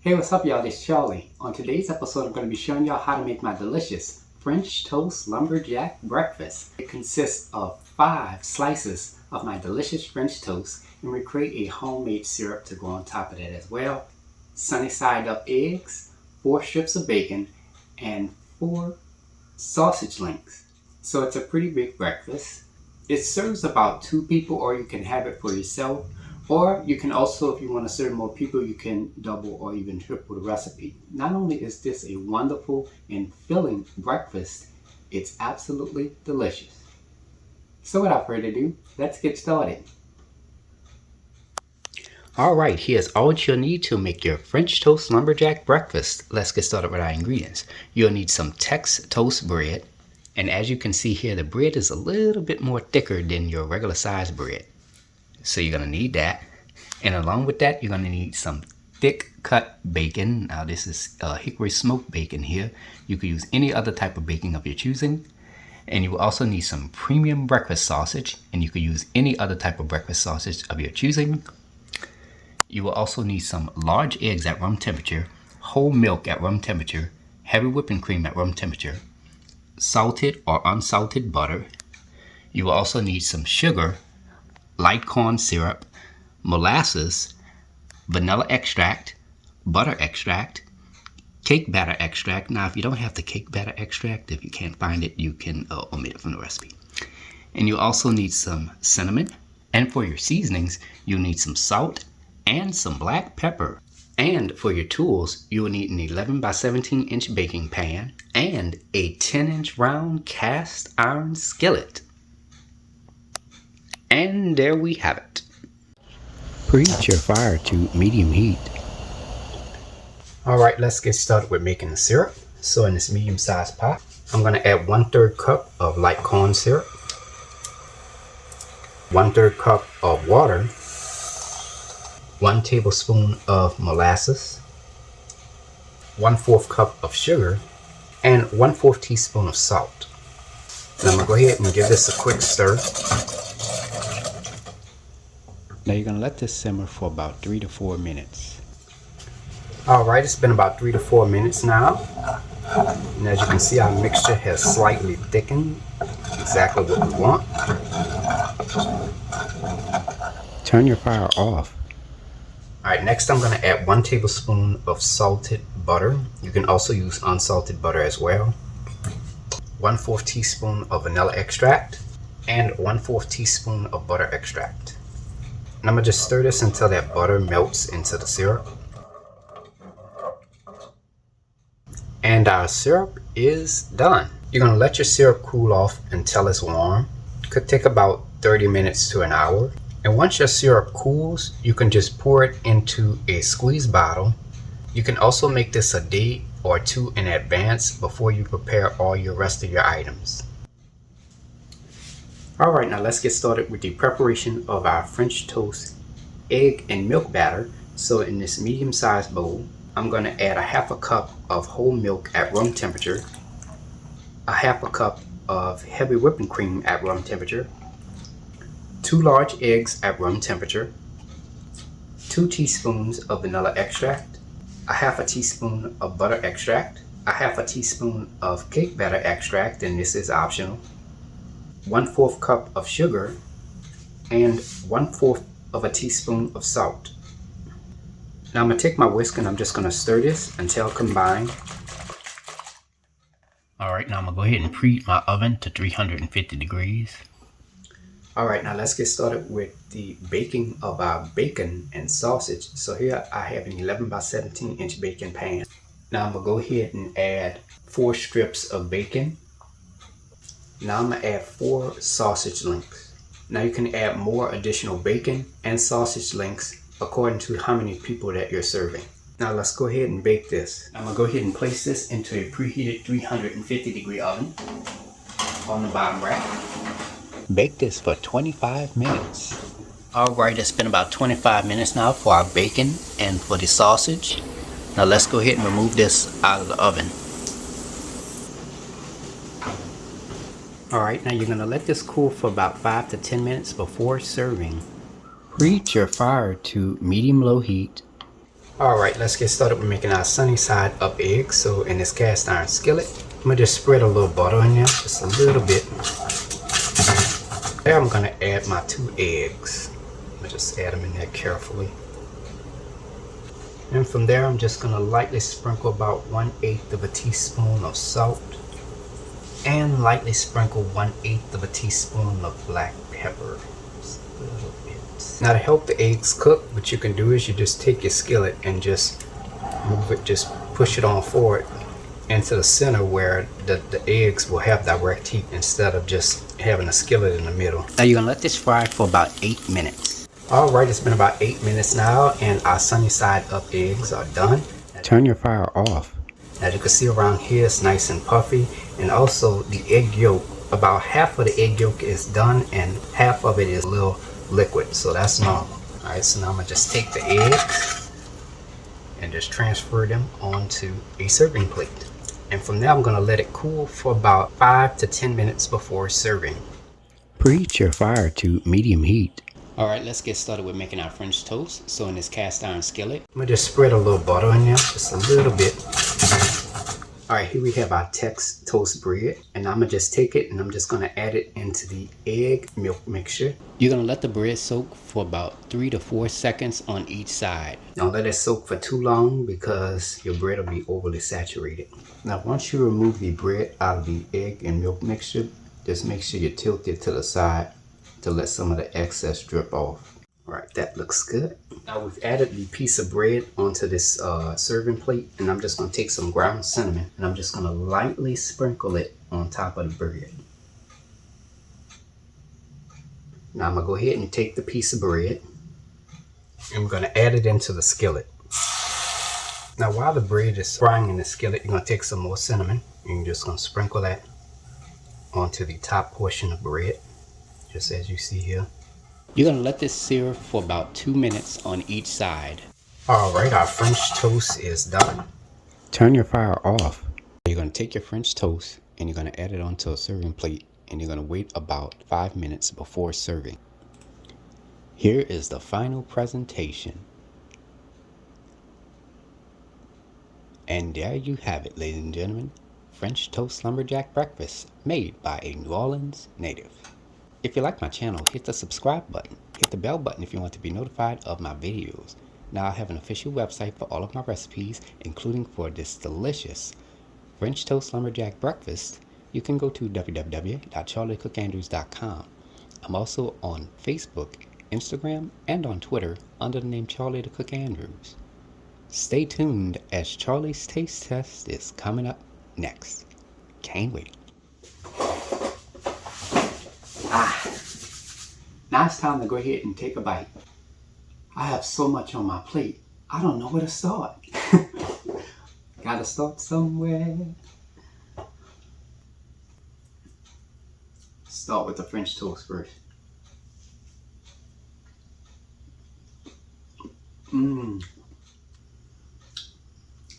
Hey, what's up y'all, it's Charlie. On today's episode I'm going to be showing y'all how to make my delicious French Toast Lumberjack Breakfast. It consists of 5 slices of my delicious French toast, and we create a homemade syrup to go on top of that as well. Sunny side up eggs, 4 strips of bacon, and 4 sausage links. So it's a pretty big breakfast. It serves about 2 people, or you can have it for yourself. Or you can also, if you want to serve more people, you can double or even triple the recipe. Not only is this a wonderful and filling breakfast, it's absolutely delicious. So without further ado, let's get started. Alright, here's all that you'll need to make your French Toast Lumberjack Breakfast. Let's get started with our ingredients. You'll need some Tex toast bread. And as you can see here, the bread is a little bit more thicker than your regular size bread. So you're going to need that. And along with that, you're going to need some thick cut bacon. Now this is hickory smoked bacon here. You could use any other type of bacon of your choosing. And you will also need some premium breakfast sausage. And you could use any other type of breakfast sausage of your choosing. You will also need some large eggs at room temperature, whole milk at room temperature, heavy whipping cream at room temperature, salted or unsalted butter. You will also need some sugar, light corn syrup, molasses, vanilla extract, butter extract, cake batter extract. Now if you don't have the cake batter extract, if you can't find it, you can omit it from the recipe. And you also need some cinnamon. And for your seasonings, you'll need some salt and some black pepper. And for your tools, you will need an 11 by 17 inch baking pan and a 10-inch round cast iron skillet. And there we have it. Preheat your fire to medium heat. Alright, let's get started with making the syrup. So in this medium sized pot, I'm going to add 1/3 cup of light corn syrup, 1/3 cup of water, 1 tablespoon of molasses, 1/4 cup of sugar, and 1/4 teaspoon of salt. Now I'm going to go ahead and give this a quick stir. Now you're going to let this simmer for about 3 to 4 minutes. Alright, it's been about 3 to 4 minutes now. And as you can see, our mixture has slightly thickened. Exactly what we want. Turn your fire off. Alright, next I'm going to add 1 tablespoon of salted butter. You can also use unsalted butter as well. 1/4 teaspoon of vanilla extract. And 1/4 teaspoon of butter extract. And I'm going to just stir this until that butter melts into the syrup. And our syrup is done. You're going to let your syrup cool off until it's warm. It could take about 30 minutes to an hour. And once your syrup cools, you can just pour it into a squeeze bottle. You can also make this a day or 2 in advance before you prepare all your rest of your items. Alright, now let's get started with the preparation of our French toast egg and milk batter. So in this medium sized bowl, I'm going to add a 1/2 cup of whole milk at room temperature, a 1/2 cup of heavy whipping cream at room temperature, 2 large eggs at room temperature, 2 teaspoons of vanilla extract, a 1/2 teaspoon of butter extract, a 1/2 teaspoon of cake batter extract, and this is optional, 1/4 cup of sugar, and 1/4 of a teaspoon of salt. Now I'm going to take my whisk and I'm just going to stir this until combined. Alright, now I'm going to go ahead and preheat my oven to 350 degrees. Alright, now let's get started with the baking of our bacon and sausage. So here I have an 11 by 17 inch baking pan. Now I'm going to go ahead and add 4 strips of bacon. Now I'm going to add 4 sausage links. Now you can add more additional bacon and sausage links according to how many people that you're serving. Now let's go ahead and bake this. I'm going to go ahead and place this into a preheated 350 degree oven on the bottom rack. Bake this for 25 minutes. Alright, it's been about 25 minutes now for our bacon and for the sausage. Now let's go ahead and remove this out of the oven. Alright, now you're going to let this cool for about 5 to 10 minutes before serving. Preheat your fire to medium-low heat. Alright, let's get started with making our sunny side up eggs. So in this cast iron skillet, I'm going to just spread a little butter in there, just a little bit. There I'm going to add my 2 eggs. I'm going to just add them in there carefully. And from there I'm just going to lightly sprinkle about 1/8 of a teaspoon of salt. And lightly sprinkle 1/8 of a teaspoon of black pepper. Just a little bit. Now to help the eggs cook, what you can do is you just take your skillet and just move it, just push it on forward into the center where the eggs will have direct heat instead of just having a skillet in the middle. Now you're going to let this fry for about 8 minutes. Alright, it's been about 8 minutes now and our sunny side up eggs are done. Turn your fire off. As you can see around here, it's nice and puffy, and also the egg yolk, about half of the egg yolk is done and half of it is a little liquid, so that's normal. Alright, so now I'm going to just take the eggs and just transfer them onto a serving plate. And from there I'm going to let it cool for about 5 to 10 minutes before serving. Preheat your fire to medium heat. Alright, let's get started with making our French toast. So in this cast iron skillet, I'm going to just spread a little butter in there, just a little bit. Alright, here we have our Tex toast bread, and I'm going to just take it and I'm just going to add it into the egg milk mixture. You're going to let the bread soak for about 3 to 4 seconds on each side. Don't let it soak for too long because your bread will be overly saturated. Now once you remove the bread out of the egg and milk mixture, just make sure you tilt it to the side to let some of the excess drip off. Alright, that looks good. Now we've added the piece of bread onto this serving plate, and I'm just going to take some ground cinnamon and I'm just going to lightly sprinkle it on top of the bread. Now I'm going to go ahead and take the piece of bread and I'm going to add it into the skillet. Now while the bread is frying in the skillet, you're going to take some more cinnamon and you're just going to sprinkle that onto the top portion of bread, just as you see here. You're going to let this sear for about 2 minutes on each side. Alright, our French toast is done. Turn your fire off. You're going to take your French toast and you're going to add it onto a serving plate, and you're going to wait about 5 minutes before serving. Here is the final presentation. And there you have it, ladies and gentlemen. French toast lumberjack breakfast made by a New Orleans native. If you like my channel, hit the subscribe button. Hit the bell button if you want to be notified of my videos. Now I have an official website for all of my recipes, including for this delicious French toast lumberjack breakfast. You can go to www.charliethecookandrews.com. I'm also on Facebook, Instagram, and on Twitter under the name Charlie the Cook Andrews. Stay tuned as Charlie's taste test is coming up next. Can't wait. Now it's time to go ahead and take a bite. I have so much on my plate, I don't know where to start. Gotta start somewhere. Start with the French toast first.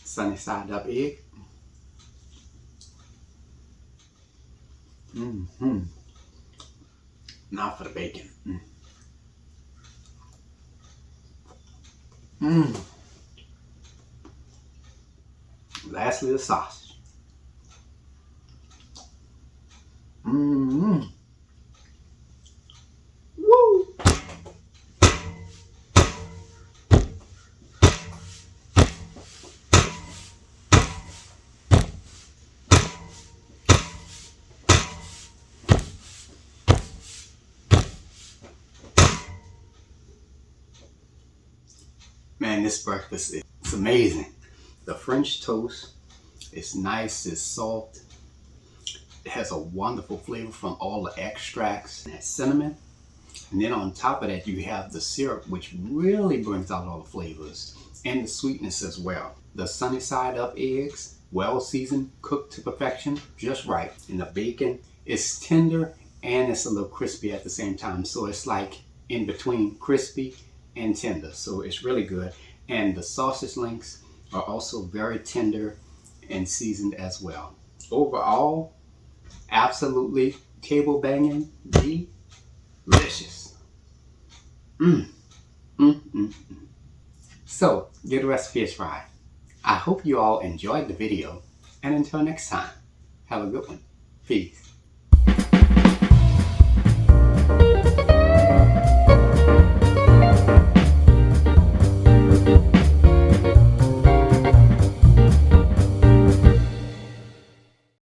Sunny side up egg. Now for the bacon. Lastly, the sausage. Woo! Man, this breakfast is amazing. The French toast is nice, it's soft. It has a wonderful flavor from all the extracts and that cinnamon. And then on top of that, you have the syrup, which really brings out all the flavors and the sweetness as well. The sunny side up eggs, well seasoned, cooked to perfection, just right. And the bacon is tender and it's a little crispy at the same time. So it's like in between crispy and tender, so it's really good. And the sausage links are also very tender and seasoned as well. Overall, absolutely table banging, delicious. So Give the recipe a try. I hope you all enjoyed the video, and until next time, have a good one. Peace.